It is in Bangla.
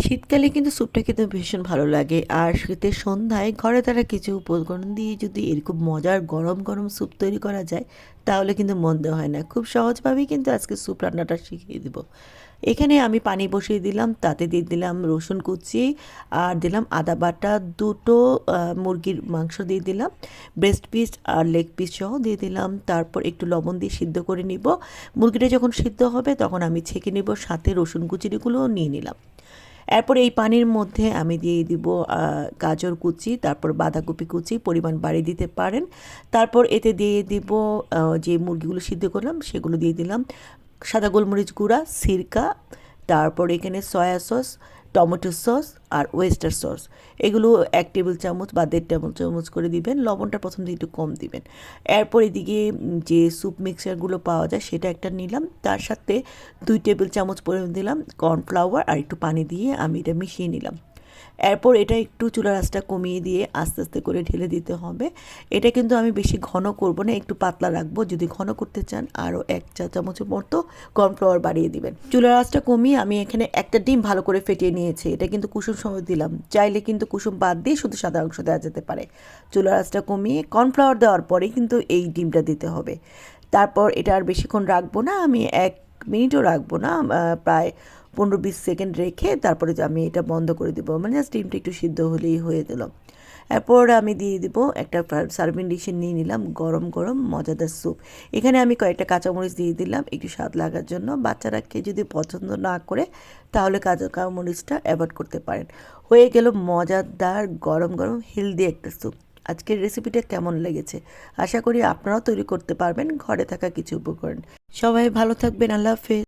শীতকালে কিন্তু স্যুপটা খেতে ভীষণ ভালো লাগে। আর শীতের সন্ধ্যায় ঘরে তারা কিছু উপকরণ দিয়ে যদি এরকম মজার গরম গরম স্যুপ তৈরি করা যায়, তাহলে কিন্তু মন্দ হয় না। খুব সহজভাবেই কিন্তু আজকে স্যুপ রান্নাটা শিখিয়ে দিব। এখানে আমি পানি বসিয়ে দিলাম, তাতে দিয়ে দিলাম রসুন কুচি আর দিলাম আদা বাটা, দুটো মুরগির মাংস দিয়ে দিলাম, ব্রেস্ট পিস আর লেগ পিস সহ দিয়ে দিলাম। তারপর একটু লবণ দিয়ে সিদ্ধ করে নিব। মুরগিটা যখন সিদ্ধ হবে তখন আমি ছেঁকে নিব, সাথে রসুন কুচিগুলোও নিয়ে নিলাম। এরপর এই পানির মধ্যে আমি দিয়ে দিব গাজর কুচি, তারপর বাঁধাকপি কুচি, পরিমাণ বাড়িয়ে দিতে পারেন। তারপর এতে দিয়ে দিব যে মুরগিগুলো সিদ্ধ করলাম সেগুলো দিয়ে দিলাম, সাদা গোলমরিচ গুঁড়া, সিরকা, তারপর এখানে সয়া সস, টমেটো সস আর ওয়েস্টার সস, এগুলো 1 টেবিল চামচ বা 1.5 টেবিল চামচ করে দিবেন। লবণটা প্রথম দিয়ে একটু কম দিবেন। এরপর এদিকে যে স্যুপ মিক্সারগুলো পাওয়া যায় সেটা একটা নিলাম, তার সাথে 2 টেবিল চামচ পরিমাণ দিলাম কর্নফ্লাওয়ার আর একটু পানি দিয়ে আমি এটা মিশিয়ে নিলাম। এরপর এটা একটু চুলার আঁচটা কমিয়ে দিয়ে আস্তে আস্তে করে ঢেলে দিতে হবে। এটা কিন্তু আমি বেশি ঘন করব না, একটু পাতলা রাখবো। যদি ঘন করতে চান আরও 1 চা চামচের মতো কর্নফ্লাওয়ার বাড়িয়ে দিবেন। চুলার আঁচটা কমিয়ে আমি এখানে একটা ডিম ভালো করে ফেটিয়ে নিয়েছি। এটা কিন্তু কুসুম সময় দিলাম, চাইলে কিন্তু কুসুম বাদ দিয়ে শুধু সাদা অংশ দেওয়া যেতে পারে। চুলার আঁচটা কমিয়ে কর্নফ্লাওয়ার দেওয়ার পরে কিন্তু এই ডিমটা দিতে হবে। তারপর এটা আর বেশিক্ষণ রাখবো না, আমি 1 মিনিটও রাখবো না, প্রায় 15-20 সেকেন্ড রেখে তারপরে যে আমি এটা বন্ধ করে দেবো, মানে জাস্ট ডিমটা একটু সিদ্ধ হলেই হয়ে গেল। এরপর আমি দিয়ে দিব একটা সার্ভিং ডিশে নিয়ে নিলাম গরম গরম মজাদার স্যুপ। এখানে আমি কয়েকটা কাঁচামরিচ দিয়ে দিলাম একটু স্বাদ লাগার জন্য। বাচ্চারা খেয়ে যদি পছন্দ না করে তাহলে কাঁচামরিচটা অ্যাভয়েড করতে পারেন। হয়ে গেল মজাদার গরম গরম হেলদি একটা স্যুপ। আজকের রেসিপিটা কেমন লেগেছে? আশা করি আপনারাও তৈরি করতে পারবেন ঘরে থাকা কিছু উপকরণ। সবাই ভালো থাকবেন। আল্লাহ হাফেজ।